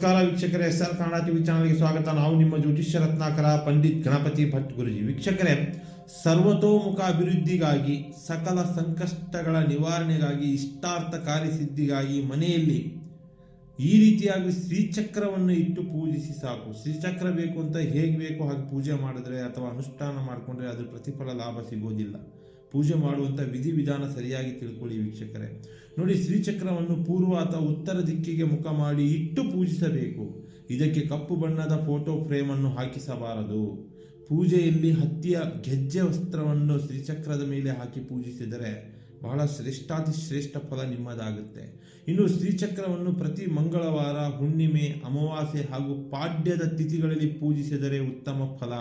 ನಮಸ್ಕಾರ ವೀಕ್ಷಕರೇ, SR Kannada TV ಚಾನಲ್ಗೆ ಸ್ವಾಗತ. ನಾವು ನಿಮ್ಮ ಜ್ಯೋತಿಷ್ಯ ರತ್ನಾಕರ ಪಂಡಿತ್ ಗಣಪತಿ ಭಟ್ ಗುರುಜಿ. ವೀಕ್ಷಕರೇ, ಸರ್ವತೋಮುಖ ಅಭಿವೃದ್ಧಿಗಾಗಿ, ಸಕಲ ಸಂಕಷ್ಟಗಳ ನಿವಾರಣೆಗಾಗಿ, ಇಷ್ಟಾರ್ಥ ಕಾರ್ಯಸಿದ್ಧಿಗಾಗಿ ಮನೆಯಲ್ಲಿ ಈ ರೀತಿಯಾಗಿ ಶ್ರೀಚಕ್ರವನ್ನು ಇಟ್ಟು ಪೂಜಿಸಿ ಸಾಕು. ಶ್ರೀಚಕ್ರ ಬೇಕು ಅಂತ ಹೇಗೆ ಬೇಕು ಹಾಗೆ ಪೂಜೆ ಮಾಡಿದ್ರೆ ಅಥವಾ ಅನುಷ್ಠಾನ ಮಾಡಿಕೊಂಡ್ರೆ ಅದು ಪ್ರತಿಫಲ ಲಾಭ ಸಿಗೋದಿಲ್ಲ. ಪೂಜೆ ಮಾಡುವಂಥ ವಿಧಿವಿಧಾನ ಸರಿಯಾಗಿ ತಿಳ್ಕೊಳ್ಳಿ ವೀಕ್ಷಕರೇ. ನೋಡಿ, ಶ್ರೀಚಕ್ರವನ್ನು ಪೂರ್ವ ಅಥವಾ ಉತ್ತರ ದಿಕ್ಕಿಗೆ ಮುಖ ಮಾಡಿ ಇಟ್ಟು ಪೂಜಿಸಬೇಕು. ಇದಕ್ಕೆ ಕಪ್ಪು ಬಣ್ಣದ ಫೋಟೋ ಫ್ರೇಮನ್ನು ಹಾಕಿಸಬಾರದು. ಪೂಜೆಯಲ್ಲಿ ಹತ್ತಿಯ ಗೆಜ್ಜೆ ವಸ್ತ್ರವನ್ನು ಶ್ರೀಚಕ್ರದ ಮೇಲೆ ಹಾಕಿ ಪೂಜಿಸಿದರೆ ಬಹಳ ಶ್ರೇಷ್ಠ ಫಲ ನಿಮ್ಮದಾಗುತ್ತೆ. ಇನ್ನು ಶ್ರೀಚಕ್ರವನ್ನು ಪ್ರತಿ ಮಂಗಳವಾರ, ಹುಣ್ಣಿಮೆ, ಅಮಾವಾಸ್ಯೆ ಹಾಗೂ ಪಾಡ್ಯದ ತಿಥಿಗಳಲ್ಲಿ ಪೂಜಿಸಿದರೆ ಉತ್ತಮ ಫಲ.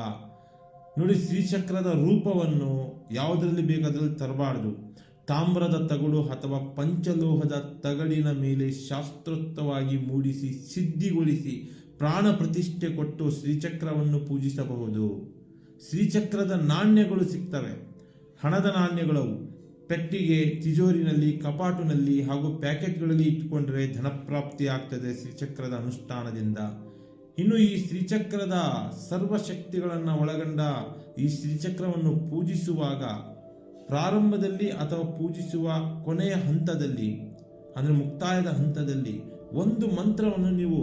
ನೋಡಿ, ಶ್ರೀಚಕ್ರದ ರೂಪವನ್ನು ಯಾವುದರಲ್ಲಿ ಬೇಕಾದಲ್ಲಿ ತರಬಾರ್ದು. ತಾಮ್ರದ ತಗಡು ಅಥವಾ ಪಂಚಲೋಹದ ತಗಡಿನ ಮೇಲೆ ಶಾಸ್ತ್ರೋಕ್ತವಾಗಿ ಮೂಡಿಸಿ ಸಿದ್ಧಿಗೊಳಿಸಿ ಪ್ರಾಣ ಪ್ರತಿಷ್ಠೆ ಕೊಟ್ಟು ಶ್ರೀಚಕ್ರವನ್ನು ಪೂಜಿಸಬಹುದು. ಶ್ರೀಚಕ್ರದ ನಾಣ್ಯಗಳು ಸಿಗ್ತವೆ. ಹಣದ ನಾಣ್ಯಗಳವು ಪೆಟ್ಟಿಗೆ, ತಿಜೋರಿನಲ್ಲಿ, ಕಪಾಟಿನಲ್ಲಿ ಹಾಗೂ ಪ್ಯಾಕೆಟ್ಗಳಲ್ಲಿ ಇಟ್ಟುಕೊಂಡ್ರೆ ಧನಪ್ರಾಪ್ತಿ ಆಗ್ತದೆ ಶ್ರೀಚಕ್ರದ ಅನುಷ್ಠಾನದಿಂದ. ಇನ್ನು ಈ ಶ್ರೀಚಕ್ರದ ಸರ್ವಶಕ್ತಿಗಳನ್ನು ಒಳಗೊಂಡ ಈ ಶ್ರೀಚಕ್ರವನ್ನು ಪೂಜಿಸುವಾಗ ಪ್ರಾರಂಭದಲ್ಲಿ ಅಥವಾ ಪೂಜಿಸುವ ಕೊನೆಯ ಹಂತದಲ್ಲಿ ಅಂದರೆ ಮುಕ್ತಾಯದ ಹಂತದಲ್ಲಿ ಒಂದು ಮಂತ್ರವನ್ನು ನೀವು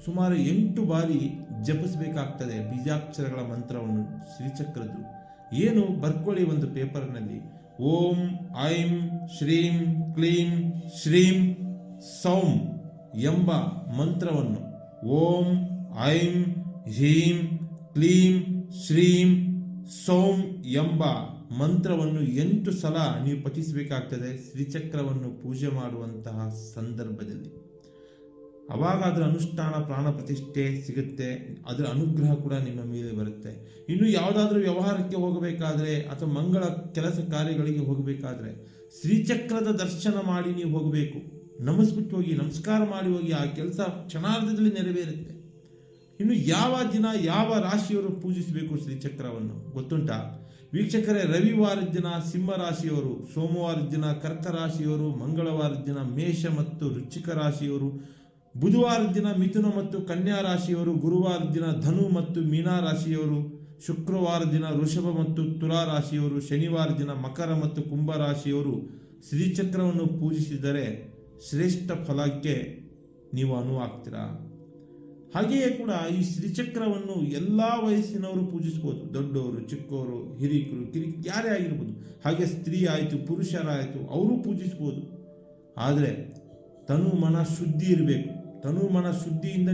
ಸುಮಾರು 8 ಬಾರಿ ಜಪಿಸಬೇಕಾಗ್ತದೆ. ಬೀಜಾಕ್ಷರಗಳ ಮಂತ್ರವನ್ನು ಶ್ರೀಚಕ್ರದ್ದು ಏನು ಬರ್ಕೊಳ್ಳಿ ಒಂದು ಪೇಪರ್ನಲ್ಲಿ. ಓಂ ಐಂ ಶ್ರೀಂ ಕ್ಲೀಂ ಶ್ರೀಂ ಸೌಂ ಎಂಬ ಮಂತ್ರವನ್ನು, ಓಂ ಐಂ ಹೀಂ ಕ್ಲೀಂ ಶ್ರೀಂ ಸೌಂ ಎಂಬ ಮಂತ್ರವನ್ನು 8 ಸಲ ನೀವು ಪಠಿಸಬೇಕಾಗ್ತದೆ ಶ್ರೀಚಕ್ರವನ್ನು ಪೂಜೆ ಮಾಡುವಂತಹ ಸಂದರ್ಭದಲ್ಲಿ. ಅವಾಗ ಅದರ ಅನುಷ್ಠಾನ, ಪ್ರಾಣ ಪ್ರತಿಷ್ಠೆ ಸಿಗುತ್ತೆ. ಅದರ ಅನುಗ್ರಹ ಕೂಡ ನಿಮ್ಮ ಮೇಲೆ ಬರುತ್ತೆ. ಇನ್ನು ಯಾವುದಾದ್ರೂ ವ್ಯವಹಾರಕ್ಕೆ ಹೋಗಬೇಕಾದ್ರೆ ಅಥವಾ ಮಂಗಳ ಕೆಲಸ ಕಾರ್ಯಗಳಿಗೆ ಹೋಗಬೇಕಾದ್ರೆ ಶ್ರೀಚಕ್ರದ ದರ್ಶನ ಮಾಡಿ ನೀವು ಹೋಗಬೇಕು. ನಮಿಸ್ಬಿಟ್ಟು ಹೋಗಿ, ನಮಸ್ಕಾರ ಮಾಡಿ ಹೋಗಿ, ಆ ಕೆಲಸ ಕ್ಷಣಾರ್ಧದಲ್ಲಿ ನೆರವೇರುತ್ತೆ. ಇನ್ನು ಯಾವ ದಿನ ಯಾವ ರಾಶಿಯವರು ಪೂಜಿಸಬೇಕು ಶ್ರೀಚಕ್ರವನ್ನು ಗೊತ್ತುಂಟಾ ವೀಕ್ಷಕರೇ? ರವಿವಾರದ ದಿನ ಸಿಂಹ ರಾಶಿಯವರು, ಸೋಮವಾರದ ದಿನ ಕರ್ಕ ರಾಶಿಯವರು, ಮಂಗಳವಾರದ ದಿನ ಮೇಷ ಮತ್ತು ವೃಶ್ಚಿಕ ರಾಶಿಯವರು, ಬುಧವಾರದ ದಿನ ಮಿಥುನ ಮತ್ತು ಕನ್ಯಾ ರಾಶಿಯವರು, ಗುರುವಾರದ ದಿನ ಧನು ಮತ್ತು ಮೀನಾ ರಾಶಿಯವರು, ಶುಕ್ರವಾರದ ದಿನ ವೃಷಭ ಮತ್ತು ತುಲಾ ರಾಶಿಯವರು, ಶನಿವಾರ ದಿನ ಮಕರ ಮತ್ತು ಕುಂಭ ರಾಶಿಯವರು ಶ್ರೀಚಕ್ರವನ್ನು ಪೂಜಿಸಿದರೆ ಶ್ರೇಷ್ಠ ಫಲಕ್ಕೆ ನೀವು ಅನುವಾಗ್ತೀರಾ. ಹಾಗೆಯೇ ಕೂಡ ಈ ಶ್ರೀಚಕ್ರವನ್ನು ಎಲ್ಲ ವಯಸ್ಸಿನವರು ಪೂಜಿಸ್ಬೋದು. ದೊಡ್ಡವರು, ಚಿಕ್ಕವರು, ಹಿರಿಕರು, ಯಾರೇ ಆಗಿರ್ಬೋದು. ಹಾಗೆ ಸ್ತ್ರೀ ಆಯಿತು, ಪುರುಷರಾಯಿತು, ಅವರು ಪೂಜಿಸ್ಬೋದು. ಆದರೆ ತನು ಮನ ಶುದ್ಧಿ ಇರಬೇಕು. ತನು ಮನ ಶುದ್ಧಿಯಿಂದ